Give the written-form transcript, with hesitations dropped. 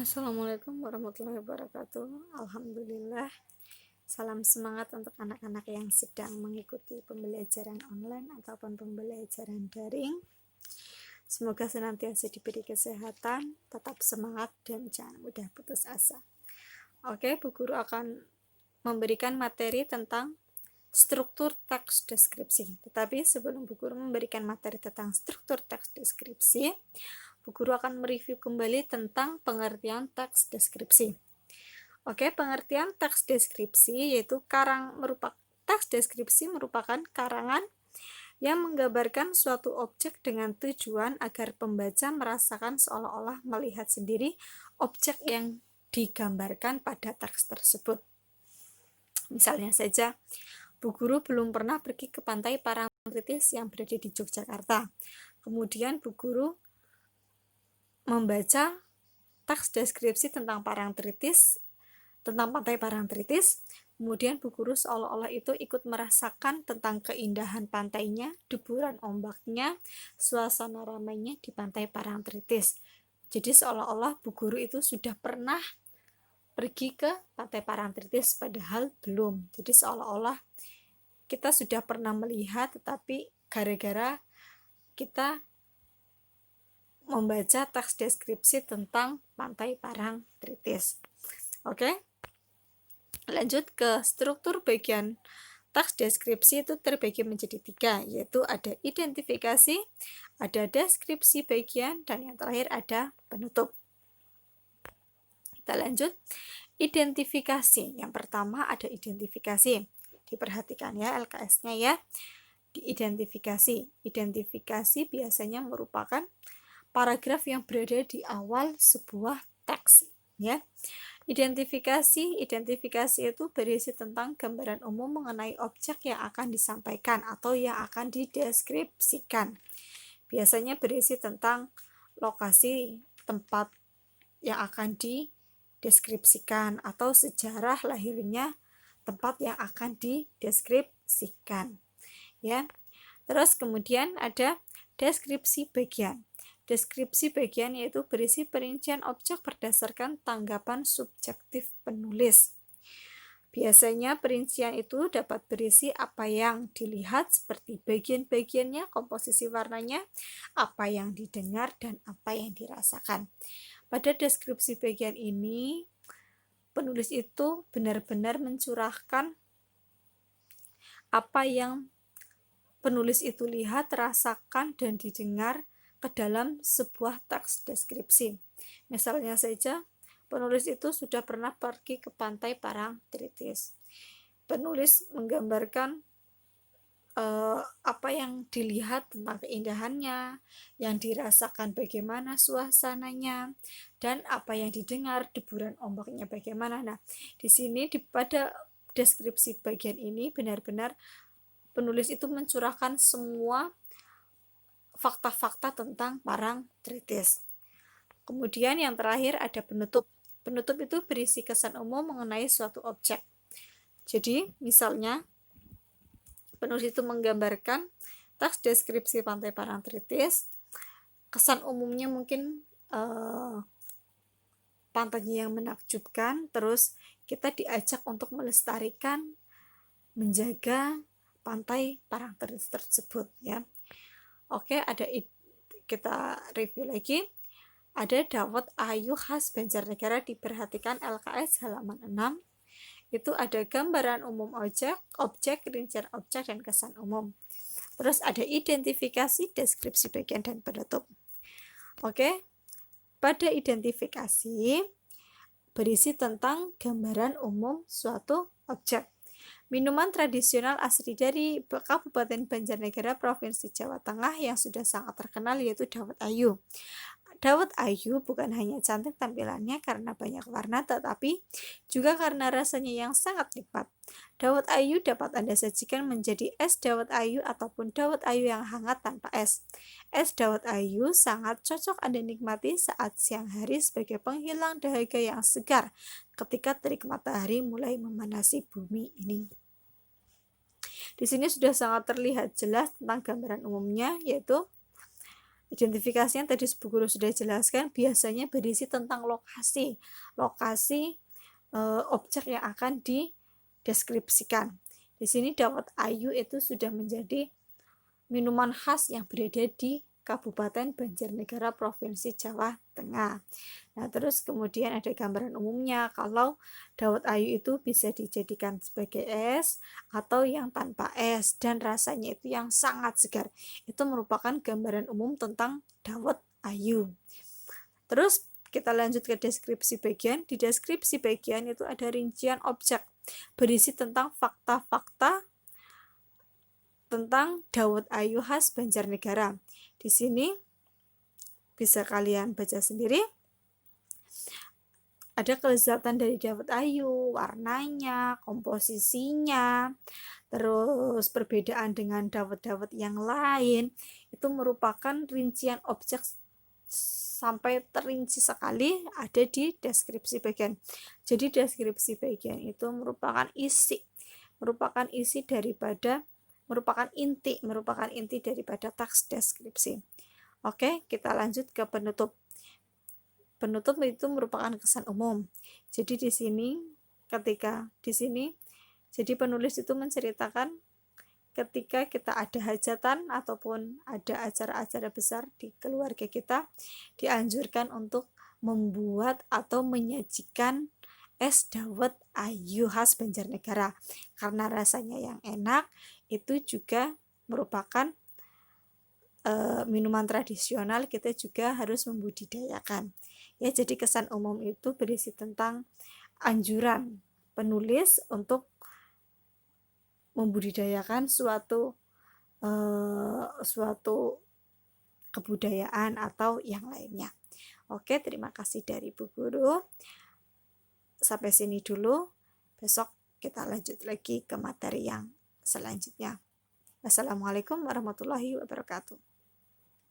Assalamualaikum warahmatullahi wabarakatuh. Alhamdulillah. Salam semangat untuk anak-anak yang sedang mengikuti pembelajaran online ataupun pembelajaran daring. Semoga senantiasa diberi kesehatan, tetap semangat, dan jangan mudah putus asa. Oke, Bu Guru akan memberikan materi tentang struktur teks deskripsi. Tetapi sebelum Bu Guru memberikan materi tentang struktur teks deskripsi, Bu Guru akan mereview kembali tentang pengertian teks deskripsi. Oke, pengertian teks deskripsi yaitu teks deskripsi merupakan karangan yang menggambarkan suatu objek dengan tujuan agar pembaca merasakan seolah-olah melihat sendiri objek yang digambarkan pada teks tersebut. Misalnya saja, Bu Guru belum pernah pergi ke pantai Parangtritis yang berada di Yogyakarta. Kemudian Bu Guru membaca teks deskripsi tentang pantai Parangtritis, kemudian Bu Guru seolah-olah itu ikut merasakan tentang keindahan pantainya, deburan ombaknya, suasana ramainya di pantai Parangtritis. Jadi seolah-olah Bu Guru itu sudah pernah pergi ke pantai Parangtritis, padahal belum. Jadi seolah-olah kita sudah pernah melihat, tetapi gara-gara kita membaca teks deskripsi tentang pantai Parangtritis. Oke, lanjut ke struktur bagian teks deskripsi itu terbagi menjadi 3, yaitu ada identifikasi, ada deskripsi bagian, dan yang terakhir ada penutup. Kita lanjut, identifikasi. Yang pertama ada identifikasi. Diperhatikan ya LKS-nya ya. Identifikasi biasanya merupakan paragraf yang berada di awal sebuah teks ya. Identifikasi itu berisi tentang gambaran umum mengenai objek yang akan disampaikan atau yang akan dideskripsikan. Biasanya berisi tentang lokasi tempat yang akan dideskripsikan atau sejarah lahirnya tempat yang akan dideskripsikan ya. Terus kemudian ada deskripsi bagian. Deskripsi bagian yaitu berisi perincian objek berdasarkan tanggapan subjektif penulis. Biasanya perincian itu dapat berisi apa yang dilihat seperti bagian-bagiannya, komposisi warnanya, apa yang didengar, dan apa yang dirasakan. Pada deskripsi bagian ini, penulis itu benar-benar mencurahkan apa yang penulis itu lihat, rasakan, dan didengar ke dalam sebuah teks deskripsi. Misalnya saja, penulis itu sudah pernah pergi ke pantai Parangtritis. Penulis menggambarkan apa yang dilihat tentang keindahannya, yang dirasakan bagaimana suasananya, dan apa yang didengar deburan ombaknya bagaimana. Nah, di sini pada deskripsi bagian ini benar-benar penulis itu mencurahkan semua fakta-fakta tentang Parangtritis. Kemudian yang terakhir ada penutup. Penutup itu berisi kesan umum mengenai suatu objek. Jadi misalnya penulis itu menggambarkan teks deskripsi pantai Parangtritis, kesan umumnya mungkin pantainya yang menakjubkan, terus kita diajak untuk melestarikan, menjaga pantai Parangtritis tersebut ya. Oke, kita review lagi. Ada dawet ayu khas Banjarnegara, diperhatikan LKS halaman 6. Itu ada gambaran umum objek, rincian objek, dan kesan umum. Terus ada identifikasi, deskripsi bagian, dan penutup. Oke, pada identifikasi berisi tentang gambaran umum suatu objek. Minuman tradisional asli dari Kabupaten Banjarnegara, Provinsi Jawa Tengah yang sudah sangat terkenal yaitu dawet ayu. Dawet ayu bukan hanya cantik tampilannya karena banyak warna, tetapi juga karena rasanya yang sangat nikmat. Dawet ayu dapat Anda sajikan menjadi es dawet ayu ataupun dawet ayu yang hangat tanpa es. Es dawet ayu sangat cocok Anda nikmati saat siang hari sebagai penghilang dahaga yang segar ketika terik matahari mulai memanasi bumi ini. Di sini sudah sangat terlihat jelas tentang gambaran umumnya, yaitu Identifikasinya tadi Bu Guru sudah jelaskan, biasanya berisi tentang lokasi objek yang akan dideskripsikan. Di sini dawet ayu itu sudah menjadi minuman khas yang berada di Kabupaten Banjarnegara, Provinsi Jawa Tengah. Nah, terus kemudian ada gambaran umumnya kalau dawet ayu itu bisa dijadikan sebagai es atau yang tanpa es dan rasanya itu yang sangat segar. Itu merupakan gambaran umum tentang dawet ayu. Terus kita lanjut ke deskripsi bagian. Di deskripsi bagian itu ada rincian objek berisi tentang fakta-fakta tentang dawet ayu khas Banjarnegara. Di sini bisa kalian baca sendiri. Ada kelezatan dari dawet ayu, warnanya, komposisinya, terus perbedaan dengan dawet-dawet yang lain. Itu merupakan rincian objek sampai terinci sekali ada di deskripsi bagian. Jadi deskripsi bagian itu merupakan inti daripada teks deskripsi. Oke, kita lanjut ke penutup. Penutup itu merupakan kesan umum. Jadi jadi penulis itu menceritakan ketika kita ada hajatan ataupun ada acara-acara besar di keluarga kita, dianjurkan untuk membuat atau menyajikan es dawet ayu khas Banjarnegara karena rasanya yang enak. Itu juga merupakan minuman tradisional, kita juga harus membudidayakan. Ya, jadi kesan umum itu berisi tentang anjuran penulis untuk membudidayakan suatu kebudayaan atau yang lainnya. Oke, terima kasih dari Bu Guru. Sampai sini dulu. Besok kita lanjut lagi ke materi yang selanjutnya. Wassalamualaikum warahmatullahi wabarakatuh.